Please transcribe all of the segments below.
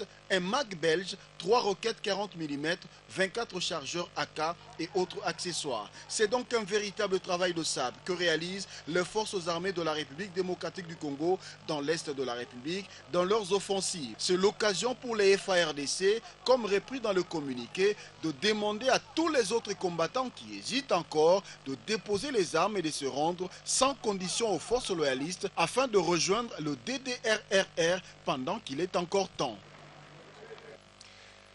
7, un MAG belge, 3 roquettes 40 mm, 24 chargeurs AK et autres accessoires. C'est donc un véritable travail de sable que réalisent les forces armées de la République démocratique du Congo dans l'est de la République dans leurs offensives. C'est l'occasion pour les FARDC, comme repris dans le communiqué, de demander à tous les autres combattants qui hésitent encore de déposer les armes et de se rendre sans condition aux forces loyalistes afin de rejoindre le DDRRR pendant qu'il est encore temps.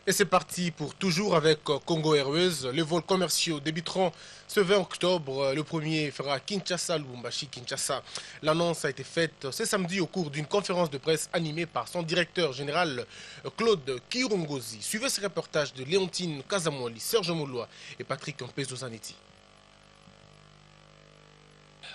Et c'est parti pour toujours avec Congo Airways. Les vols commerciaux débuteront ce 20 octobre. Le premier fera Kinshasa-Lubumbashi-Kinshasa. L'annonce a été faite ce samedi au cours d'une conférence de presse animée par son directeur général Claude Kirongozi. Suivez ce reportage de Léontine Kazamouali, Serge Moulois et Patrick Mpezo-Zanetti.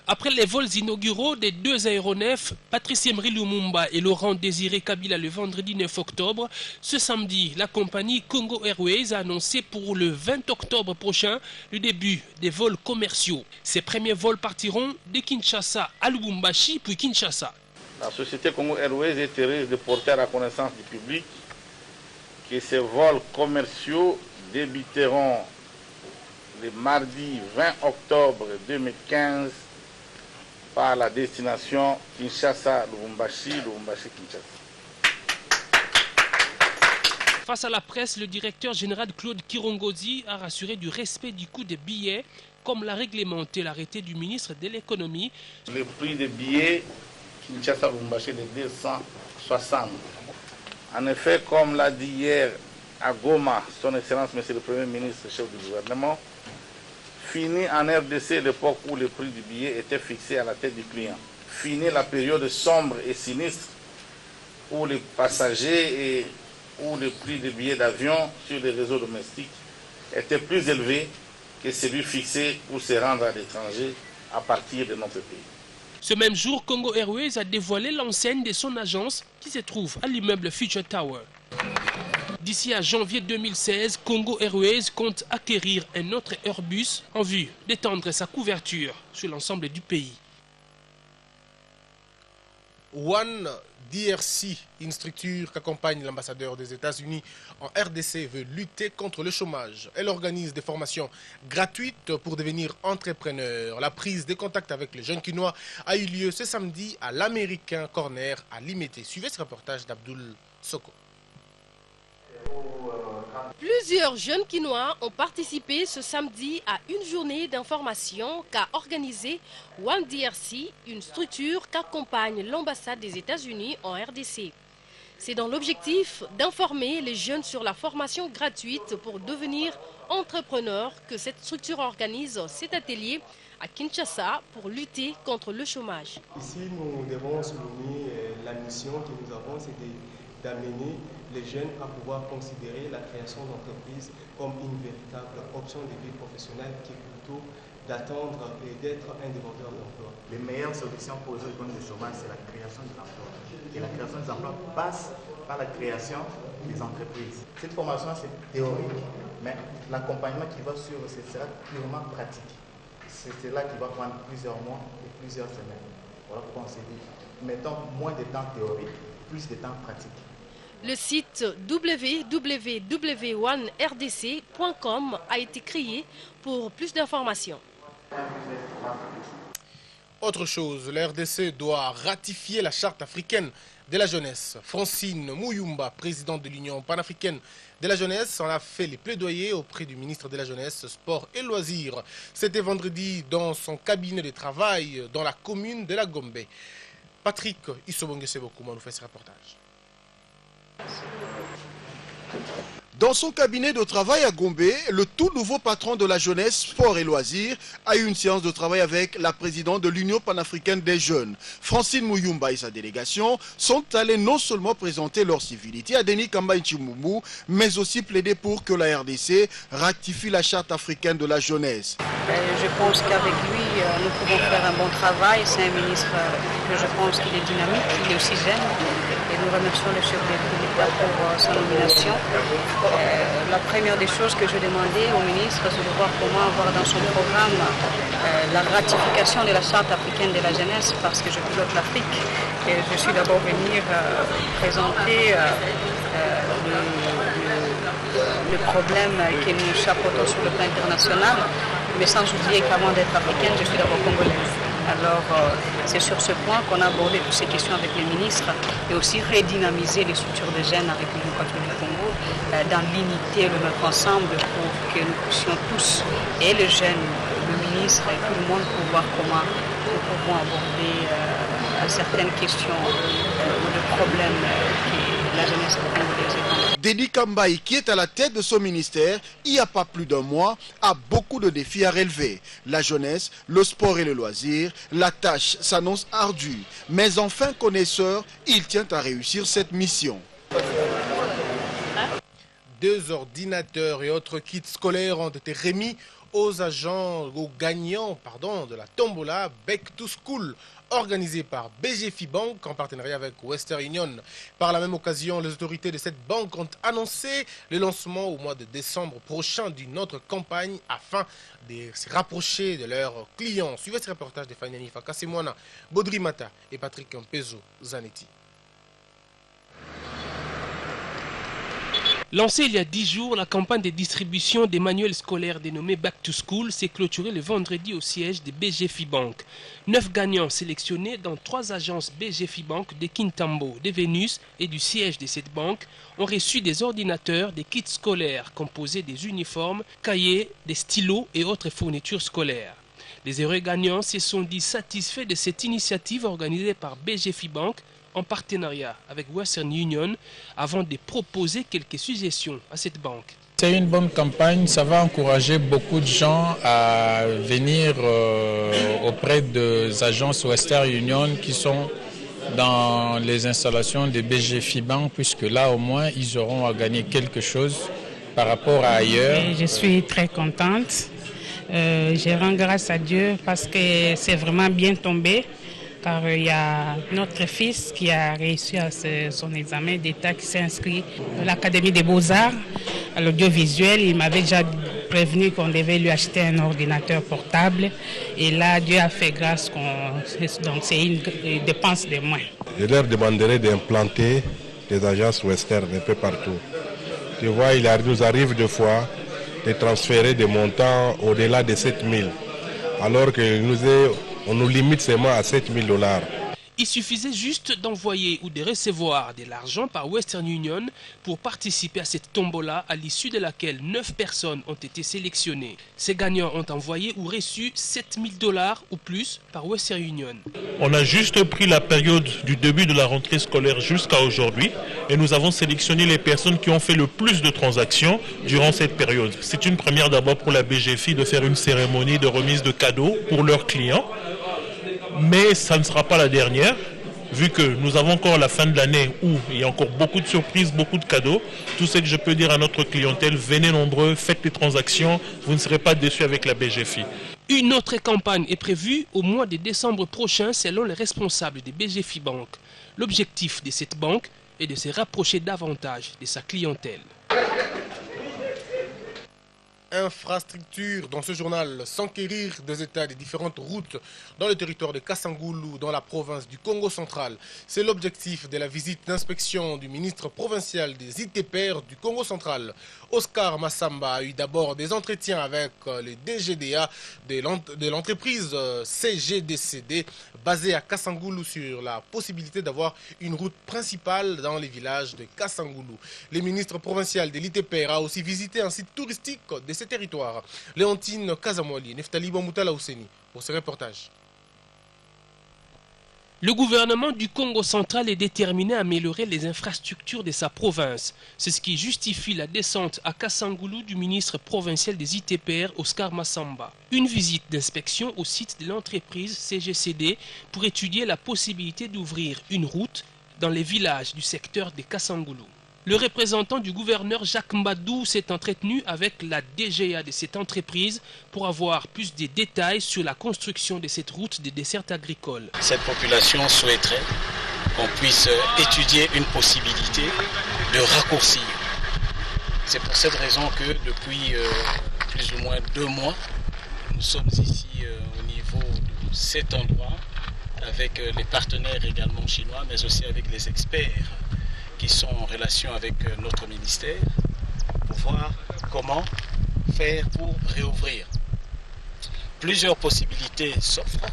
Après les vols inauguraux des deux aéronefs, Patrice Emery Lumumba et Laurent Désiré Kabila le vendredi 9 octobre, ce samedi, la compagnie Congo Airways a annoncé pour le 20 octobre prochain le début des vols commerciaux. Ces premiers vols partiront de Kinshasa à Lubumbashi puis Kinshasa. La société Congo Airways est heureuse de porter à la connaissance du public que ces vols commerciaux débuteront le mardi 20 octobre 2015 par la destination Kinshasa-Lubumbashi, Lubumbashi-Kinshasa. Face à la presse, le directeur général Claude Kirongozi a rassuré du respect du coût des billets, comme l'a réglementé l'arrêté du ministre de l'économie. Le prix des billets Kinshasa-Lubumbashi est de 260. En effet, comme l'a dit hier à Goma, son Excellence, Monsieur le Premier ministre, chef du gouvernement, fini en RDC l'époque où le prix du billet était fixé à la tête du client. Fini la période sombre et sinistre où les passagers et où le prix des billets d'avion sur les réseaux domestiques était plus élevé que celui fixé pour se rendre à l'étranger à partir de notre pays. Ce même jour, Congo Airways a dévoilé l'enseigne de son agence qui se trouve à l'immeuble Future Tower. D'ici à janvier 2016, Congo Airways compte acquérir un autre Airbus en vue d'étendre sa couverture sur l'ensemble du pays. One DRC, une structure qu'accompagne l'ambassadeur des États-Unis en RDC, veut lutter contre le chômage. Elle organise des formations gratuites pour devenir entrepreneur. La prise de contact avec les jeunes Kinois a eu lieu ce samedi à l'American Corner à Limete. Suivez ce reportage d'Abdoul Soko. Plusieurs jeunes Kinois ont participé ce samedi à une journée d'information qu'a organisée One DRC, une structure qu'accompagne l'ambassade des États-Unis en RDC. C'est dans l'objectif d'informer les jeunes sur la formation gratuite pour devenir entrepreneurs que cette structure organise cet atelier à Kinshasa pour lutter contre le chômage. Ici, nous devons souligner la mission que nous avons, c'est d'amener les jeunes à pouvoir considérer la création d'entreprise comme une véritable option de vie professionnelle qui est plutôt d'attendre et d'être un demandeur d'emploi. Les meilleures solutions pour résoudre le problème du chômage, c'est la création d'emplois. Et la création des emplois passe par la création des entreprises. Cette formation, c'est théorique, mais l'accompagnement qui va suivre, ce sera purement pratique. C'est cela qui va prendre plusieurs mois et plusieurs semaines. Voilà pourquoi on s'est dit, mettons moins de temps théorique, plus de temps pratique. Le site www.onerdc.com a été créé pour plus d'informations. Autre chose, la RDC doit ratifier la charte africaine de la jeunesse. Francine Mouyumba, présidente de l'Union panafricaine de la jeunesse, en a fait les plaidoyers auprès du ministre de la Jeunesse, Sport et Loisirs. C'était vendredi dans son cabinet de travail dans la commune de la Gombe. Patrick Isobonge-Sebokuma nous fait ce reportage. Dans son cabinet de travail à Gombe, le tout nouveau patron de la jeunesse, sport et loisirs a eu une séance de travail avec la présidente de l'Union panafricaine des jeunes. Francine Mouyumba et sa délégation sont allés non seulement présenter leur civilité à Denis Kamba Nchimumbu, mais aussi plaider pour que la RDC ratifie la charte africaine de la jeunesse. Je pense qu'avec lui, nous pouvons faire un bon travail. C'est un ministre que je pense qu'il est dynamique, il est aussi jeune. Et nous remercions le chef de l'État pour sa nomination. La première des choses que je demandais au ministre, c'est de voir comment avoir dans son programme la ratification de la charte africaine de la jeunesse, parce que je pilote l'Afrique et je suis d'abord venir présenter le problème que nous chapeautons sur le plan international, mais sans oublier qu'avant d'être africaine, je suis d'abord congolaise. Alors, c'est sur ce point qu'on a abordé toutes ces questions avec les ministres et aussi redynamiser les structures de jeunes avec le Démocratique du Congo dans l'unité, le mettre ensemble pour que nous puissions tous, et les jeunes, le ministre et tout le monde, pour voir comment nous pouvons aborder certaines questions ou de problèmes que la jeunesse congolaise est. Dédi Kambaï, qui est à la tête de son ministère, il n'y a pas plus d'un mois, a beaucoup de défis à relever. La jeunesse, le sport et le loisir, la tâche s'annonce ardue. Mais enfin connaisseur, il tient à réussir cette mission. 2 ordinateurs et autres kits scolaires ont été remis aux gagnants de la tombola Back to School, organisée par BGFI Bank en partenariat avec Western Union. Par la même occasion, les autorités de cette banque ont annoncé le lancement au mois de décembre prochain d'une autre campagne afin de se rapprocher de leurs clients. Suivez ce reportage de Fanny Fakasimwana, Baudry Mata et Patrick Mpezo Zanetti. Lancée il y a 10 jours, la campagne de distribution des manuels scolaires dénommée Back to School s'est clôturée le vendredi au siège de BGFI Bank. 9 gagnants sélectionnés dans 3 agences BGFI Bank de Kintambo, de Vénus et du siège de cette banque ont reçu des ordinateurs, des kits scolaires composés des uniformes, cahiers, des stylos et autres fournitures scolaires. Les heureux gagnants se sont dit satisfaits de cette initiative organisée par BGFI Bank en partenariat avec Western Union avant de proposer quelques suggestions à cette banque. C'est une bonne campagne, ça va encourager beaucoup de gens à venir auprès des agences Western Union qui sont dans les installations de BGFI Bank, puisque là au moins ils auront à gagner quelque chose par rapport à ailleurs. Et je suis très contente, je rends grâce à Dieu parce que c'est vraiment bien tombé. Car il y a notre fils qui a réussi à son examen d'État, qui s'est inscrit à l'Académie des Beaux-Arts, à l'audiovisuel. Il m'avait déjà prévenu qu'on devait lui acheter un ordinateur portable. Et là, Dieu a fait grâce, donc c'est une dépense de moins. Je leur demanderai d'implanter des agences western un peu partout. Tu vois, il nous arrive des fois de transférer des montants au-delà de 7 000, alors que on nous limite seulement à 7 000 $. Il suffisait juste d'envoyer ou de recevoir de l'argent par Western Union pour participer à cette tombola à l'issue de laquelle 9 personnes ont été sélectionnées. Ces gagnants ont envoyé ou reçu 7 000 $ ou plus par Western Union. On a juste pris la période du début de la rentrée scolaire jusqu'à aujourd'hui et nous avons sélectionné les personnes qui ont fait le plus de transactions durant cette période. C'est une première d'abord pour la BGFI de faire une cérémonie de remise de cadeaux pour leurs clients. Mais ça ne sera pas la dernière, vu que nous avons encore la fin de l'année où il y a encore beaucoup de surprises, beaucoup de cadeaux. Tout ce que je peux dire à notre clientèle, venez nombreux, faites les transactions, vous ne serez pas déçus avec la BGFI. Une autre campagne est prévue au mois de décembre prochain selon les responsables de BGFI Bank. L'objectif de cette banque est de se rapprocher davantage de sa clientèle. Infrastructure dans ce journal, s'enquérir des états des différentes routes dans le territoire de Kassangoulou, dans la province du Congo central. C'est l'objectif de la visite d'inspection du ministre provincial des ITPR du Congo central. Oscar Massamba a eu d'abord des entretiens avec le DGDA de l'entreprise CGDCD basée à Kassangoulou sur la possibilité d'avoir une route principale dans les villages de Kassangoulou. Le ministre provincial de l'ITPR a aussi visité un site touristique de ce territoire. Léontine Kazamouali, Neftali Bomoutala Ousseni pour ce reportage. Le gouvernement du Congo central est déterminé à améliorer les infrastructures de sa province. C'est ce qui justifie la descente à Kassangoulou du ministre provincial des ITPR, Oscar Massamba. Une visite d'inspection au site de l'entreprise CGCD pour étudier la possibilité d'ouvrir une route dans les villages du secteur de Kassangoulou. Le représentant du gouverneur Jacques Mbadou s'est entretenu avec la DGA de cette entreprise pour avoir plus de détails sur la construction de cette route de dessert agricole. Cette population souhaiterait qu'on puisse étudier une possibilité de raccourcir. C'est pour cette raison que depuis plus ou moins 2 mois, nous sommes ici au niveau de cet endroit avec les partenaires également chinois, mais aussi avec les experts qui sont en relation avec notre ministère pour voir comment faire pour réouvrir. Plusieurs possibilités s'offrent.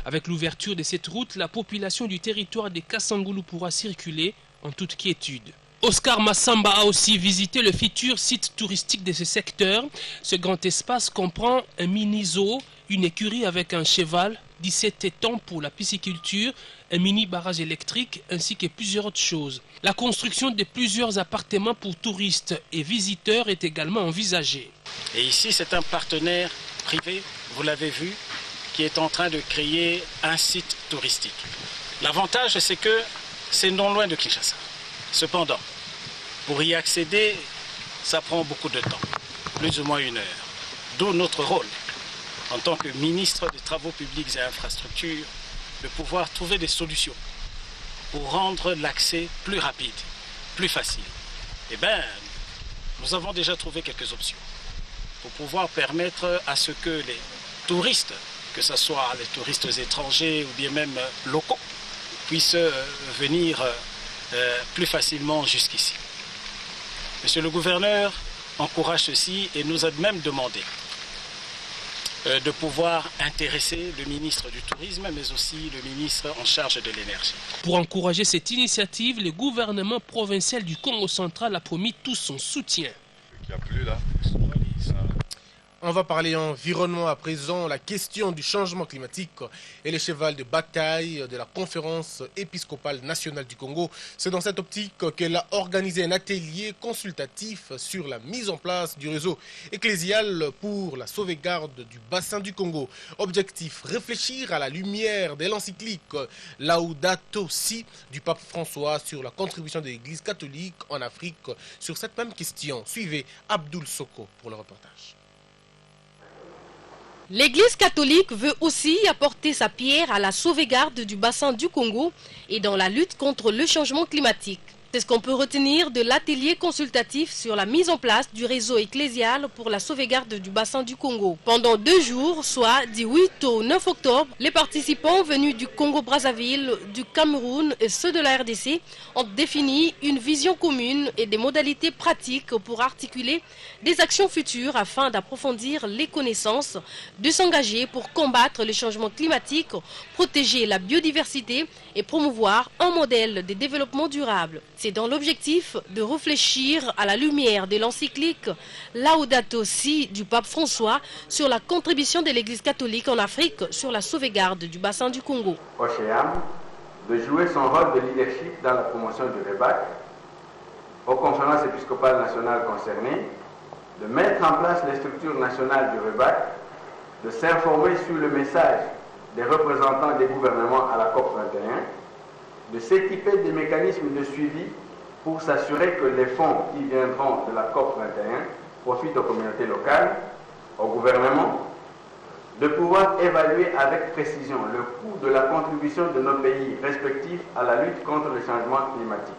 Avec l'ouverture de cette route, la population du territoire de Kassangoulou pourra circuler en toute quiétude. Oscar Massamba a aussi visité le futur site touristique de ce secteur. Ce grand espace comprend un mini-zoo, une écurie avec un cheval, 17 étangs pour la pisciculture, un mini barrage électrique ainsi que plusieurs autres choses. La construction de plusieurs appartements pour touristes et visiteurs est également envisagée. Et ici, c'est un partenaire privé, vous l'avez vu, qui est en train de créer un site touristique. L'avantage, c'est que c'est non loin de Kinshasa. Cependant, pour y accéder, ça prend beaucoup de temps, plus ou moins 1 heure. D'où notre rôle, en tant que ministre des Travaux publics et infrastructures, de pouvoir trouver des solutions pour rendre l'accès plus rapide, plus facile. Eh bien, nous avons déjà trouvé quelques options pour pouvoir permettre à ce que les touristes, que ce soit les touristes étrangers ou bien même locaux, puissent venir plus facilement jusqu'ici. Monsieur le gouverneur encourage ceci et nous a même demandé de pouvoir intéresser le ministre du Tourisme, mais aussi le ministre en charge de l'énergie. Pour encourager cette initiative, le gouvernement provincial du Congo central a promis tout son soutien. Il n'y a plus là. On va parler environnement à présent, la question du changement climatique et le cheval de bataille de la conférence épiscopale nationale du Congo. C'est dans cette optique qu'elle a organisé un atelier consultatif sur la mise en place du réseau ecclésial pour la sauvegarde du bassin du Congo. Objectif, réfléchir à la lumière de l'encyclique Laudato Si du pape François sur la contribution de l'Église catholique en Afrique sur cette même question. Suivez Abdoul Soko pour le reportage. L'Église catholique veut aussi apporter sa pierre à la sauvegarde du bassin du Congo et dans la lutte contre le changement climatique. C'est ce qu'on peut retenir de l'atelier consultatif sur la mise en place du réseau ecclésial pour la sauvegarde du bassin du Congo. Pendant 2 jours, soit du 8 au 9 octobre, les participants venus du Congo-Brazzaville, du Cameroun et ceux de la RDC ont défini une vision commune et des modalités pratiques pour articuler des actions futures afin d'approfondir les connaissances, de s'engager pour combattre le changement climatique, protéger la biodiversité et promouvoir un modèle de développement durable. C'est dans l'objectif de réfléchir à la lumière de l'encyclique Laudato Si du pape François sur la contribution de l'Église catholique en Afrique sur la sauvegarde du bassin du Congo. OCHEAM de jouer son rôle de leadership dans la promotion du REBAC, aux conférences épiscopales nationales concernées, de mettre en place les structures nationales du REBAC, de s'informer sur le message des représentants des gouvernements à la COP 21, de s'équiper des mécanismes de suivi pour s'assurer que les fonds qui viendront de la COP 21 profitent aux communautés locales, au gouvernement, de pouvoir évaluer avec précision le coût de la contribution de nos pays respectifs à la lutte contre le changement climatique,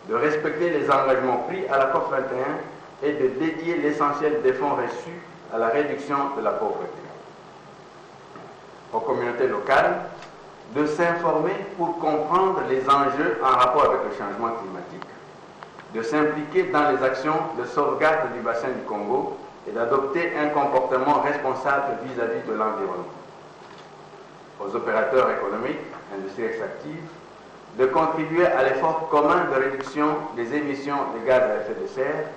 de respecter les engagements pris à la COP 21 et de dédier l'essentiel des fonds reçus à la réduction de la pauvreté. Aux communautés locales, de s'informer pour comprendre les enjeux en rapport avec le changement climatique, de s'impliquer dans les actions de sauvegarde du bassin du Congo et d'adopter un comportement responsable vis-à-vis de l'environnement. Aux opérateurs économiques, industries extractives, de contribuer à l'effort commun de réduction des émissions de gaz à effet de serre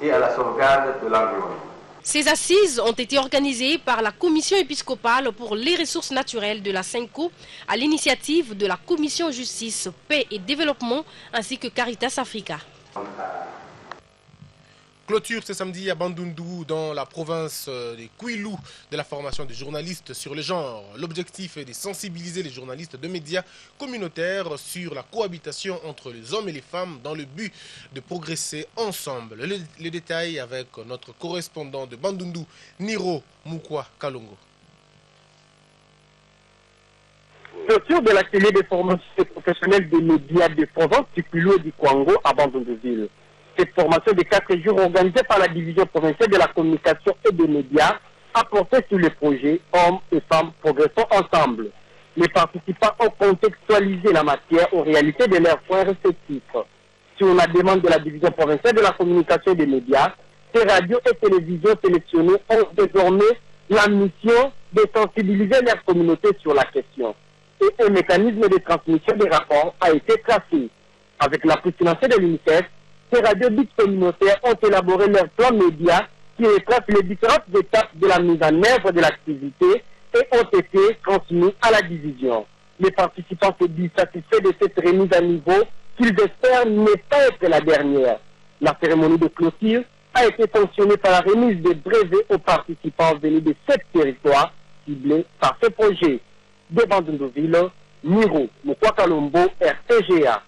et à la sauvegarde de l'environnement. Ces assises ont été organisées par la Commission épiscopale pour les ressources naturelles de la CENCO à l'initiative de la Commission Justice, Paix et Développement ainsi que Caritas Africa. Clôture ce samedi à Bandundu dans la province des Kwilu de la formation des journalistes sur le genre. L'objectif est de sensibiliser les journalistes de médias communautaires sur la cohabitation entre les hommes et les femmes dans le but de progresser ensemble. Les détails avec notre correspondant de Bandundu, Niro Mukwa Kalongo. Clôture de l'atelier de formation professionnelle des médias de province du Kwilu et du Kwango à Bandunduville. Cette formation de 4 jours organisée par la division provinciale de la communication et des médias a porté sur le projet Hommes et femmes progressons ensemble. Les participants ont contextualisé la matière aux réalités de leurs points respectifs. Sur la demande de la division provinciale de la communication et des médias, ces radios et télévisions sélectionnées ont désormais la mission de sensibiliser leur communauté sur la question. Et un mécanisme de transmission des rapports a été tracé. Avec l'appui financier de l'UNICEF, ces radios dites communautaires ont élaboré leur plan média qui retrace les différentes étapes de la mise en œuvre de l'activité et ont été transmis à la division. Les participants se disent satisfaits de cette remise à niveau qu'ils espèrent ne pas être la dernière. La cérémonie de clôture a été sanctionnée par la remise de brevets aux participants venus de 7 territoires ciblés par ce projet. De Bandundoville, Miro, Mokwakalombo, RTGA.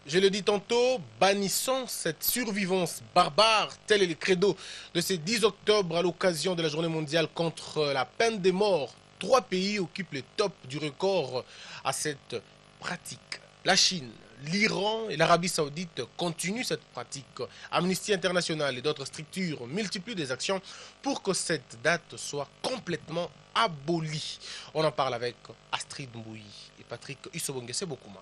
Je le dis tantôt, bannissons cette survivance barbare, tel est le credo de ce 10 octobre à l'occasion de la journée mondiale contre la peine de mort. 3 pays occupent le top du record à cette pratique. La Chine, l'Iran et l'Arabie Saoudite continuent cette pratique. Amnesty International et d'autres structures multiplient des actions pour que cette date soit complètement abolie. On en parle avec Astrid Mbouyi et Patrick Isobongese Bokuma.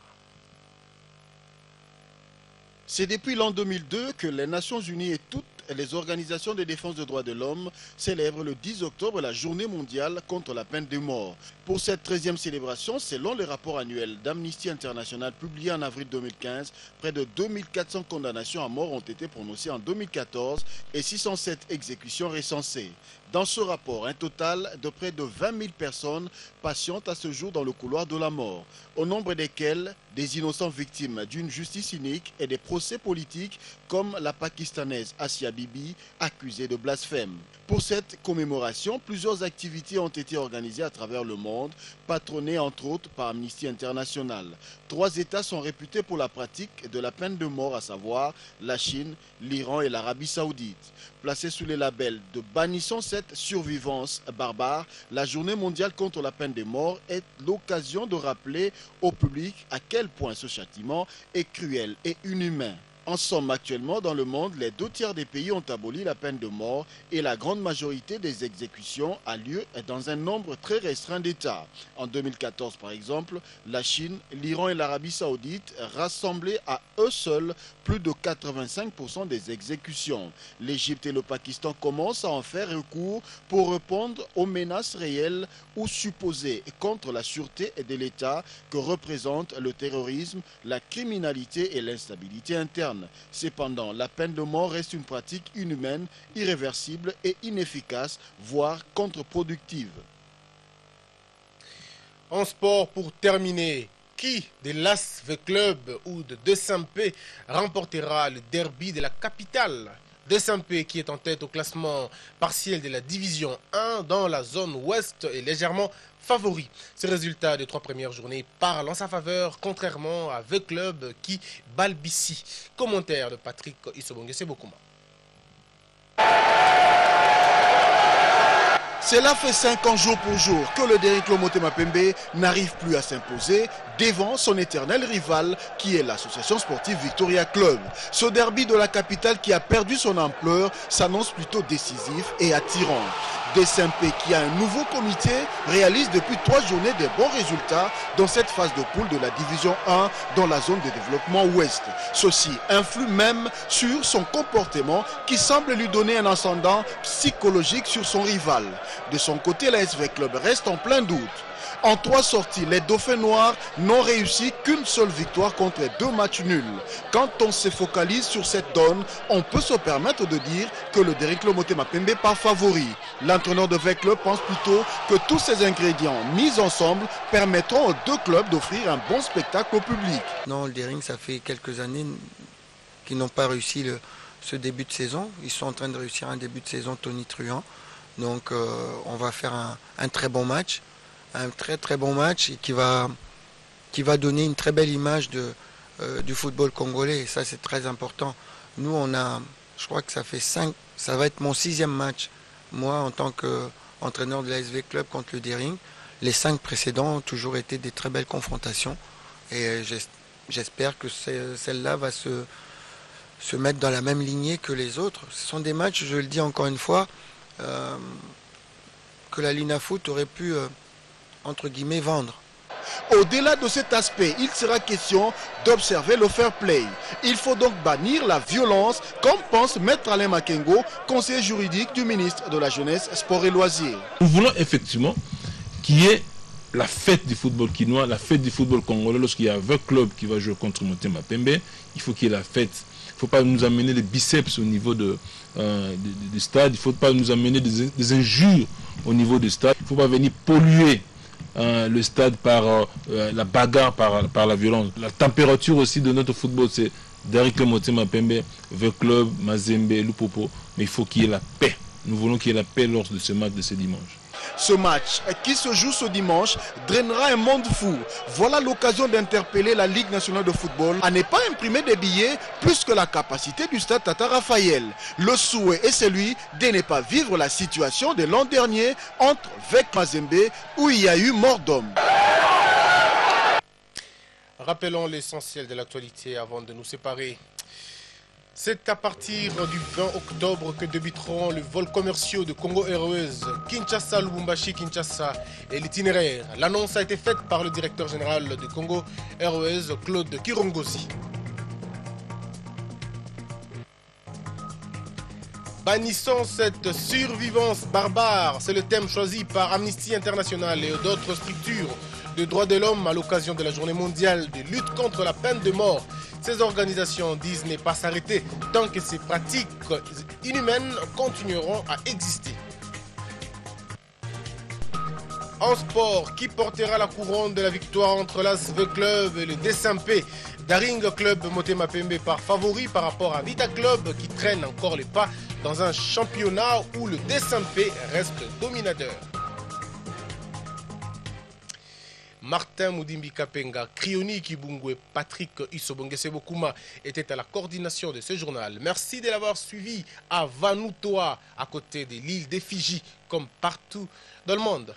C'est depuis l'an 2002 que les Nations Unies et toutes les organisations de défense des droits de l'homme célèbrent le 10 octobre la journée mondiale contre la peine de mort. Pour cette 13e célébration, selon le rapport annuel d'Amnesty International publié en avril 2015, près de 2400 condamnations à mort ont été prononcées en 2014 et 607 exécutions recensées. Dans ce rapport, un total de près de 20 000 personnes patientent à ce jour dans le couloir de la mort, au nombre desquelles des innocents victimes d'une justice inique et des procès politiques comme la pakistanaise Asia Bibi, accusée de blasphème. Pour cette commémoration, plusieurs activités ont été organisées à travers le monde, patronnées entre autres par Amnesty International. 3 États sont réputés pour la pratique de la peine de mort, à savoir la Chine, l'Iran et l'Arabie Saoudite. Placée sous les labels de bannissons cette survivance barbare, la journée mondiale contre la peine de mort est l'occasion de rappeler au public à quel point ce châtiment est cruel et inhumain. En somme, actuellement, dans le monde, les 2/3 des pays ont aboli la peine de mort et la grande majorité des exécutions a lieu dans un nombre très restreint d'États. En 2014, par exemple, la Chine, l'Iran et l'Arabie Saoudite rassemblaient à eux seuls plus de 85% des exécutions. L'Égypte et le Pakistan commencent à en faire recours pour répondre aux menaces réelles ou supposées contre la sûreté de l'État que représentent le terrorisme, la criminalité et l'instabilité interne. Cependant, la peine de mort reste une pratique inhumaine, irréversible et inefficace, voire contre-productive. En sport, pour terminer, qui de l'ASV Club ou de Desampé remportera le derby de la capitale? Desampé, qui est en tête au classement partiel de la division 1 dans la zone ouest, est légèrement favori. Ces résultats des 3 premières journées parlent en sa faveur, contrairement à V Club qui balbutie. Commentaire de Patrick Isobongese Bokuma. Cela fait 5 ans jour pour jour que le Derrick Motema Pembe n'arrive plus à s'imposer devant son éternel rival qui est l'association sportive Victoria Club. Ce derby de la capitale qui a perdu son ampleur s'annonce plutôt décisif et attirant. Desampé, qui a un nouveau comité, réalise depuis 3 journées de bons résultats dans cette phase de poule de la division 1 dans la zone de développement ouest. Ceci influe même sur son comportement qui semble lui donner un ascendant psychologique sur son rival. De son côté, la SV Club reste en plein doute. En 3 sorties, les Dauphins Noirs n'ont réussi qu'une seule victoire contre 2 matchs nuls. Quand on se focalise sur cette donne, on peut se permettre de dire que le Derrick Motema Pembe part favori. L'entraîneur de V Club pense plutôt que tous ces ingrédients mis ensemble permettront aux 2 clubs d'offrir un bon spectacle au public. Non, le Derrick, ça fait quelques années qu'ils n'ont pas réussi ce début de saison. Ils sont en train de réussir un début de saison tonitruant. Donc on va faire un très bon match. Un très bon match et qui va donner une très belle image du football congolais. Et ça, c'est très important. Nous, je crois que ça va être mon 6e match, moi, en tant qu'entraîneur de la SV Club contre le Derrick. Les 5 précédents ont toujours été des très belles confrontations. Et j'espère que celle-là va se mettre dans la même lignée que les autres. Ce sont des matchs, je le dis encore une fois, que la Linafoot aurait pu... entre guillemets, vendre. Au-delà de cet aspect, il sera question d'observer le fair play. Il faut donc bannir la violence, comme pense Maître Alain Makengo, conseiller juridique du ministre de la Jeunesse, Sport et Loisirs. Nous voulons effectivement qu'il y ait la fête du football quinois, la fête du football congolais. Lorsqu'il y a 20 clubs qui vont jouer contre Motema Pembe, il faut qu'il y ait la fête. Il ne faut pas nous amener des biceps au niveau du stade, il ne faut pas nous amener des injures au niveau du stade. Il ne faut pas venir polluer le stade par la bagarre, par la violence. La température aussi de notre football, c'est Derrick Motema Pembe, 20 clubs, Mazembe, Lupopo. Mais il faut qu'il y ait la paix. Nous voulons qu'il y ait la paix lors de ce match de ce dimanche. Ce match, qui se joue ce dimanche, drainera un monde fou. Voilà l'occasion d'interpeller la Ligue nationale de football à ne pas imprimer des billets plus que la capacité du stade Tata Raphaël. Le souhait est celui de ne pas vivre la situation de l'an dernier entre Vec Mazembe où il y a eu mort d'homme. Rappelons l'essentiel de l'actualité avant de nous séparer. C'est à partir du 20 octobre que débuteront les vols commerciaux de Congo Airways, Kinshasa, Lubumbashi, Kinshasa et l'itinéraire. L'annonce a été faite par le directeur général de Congo Airways, Claude Kirongosi. Bannissons cette survivance barbare, c'est le thème choisi par Amnesty International et d'autres structures de droits de l'homme à l'occasion de la journée mondiale de lutte contre la peine de mort. Ces organisations disent ne pas s'arrêter tant que ces pratiques inhumaines continueront à exister. En sport, qui portera la couronne de la victoire entre l'ASV Club et le DSMP? Daring Club Motema Pembe par favori par rapport à Vita Club qui traîne encore les pas dans un championnat où le DSMP reste dominateur. Martin Moudimbi Kapenga, Krioni Kibungwe, Patrick Isobongese Bokuma étaient à la coordination de ce journal. Merci de l'avoir suivi à Vanuatu, à côté de l'île des Fidji, comme partout dans le monde.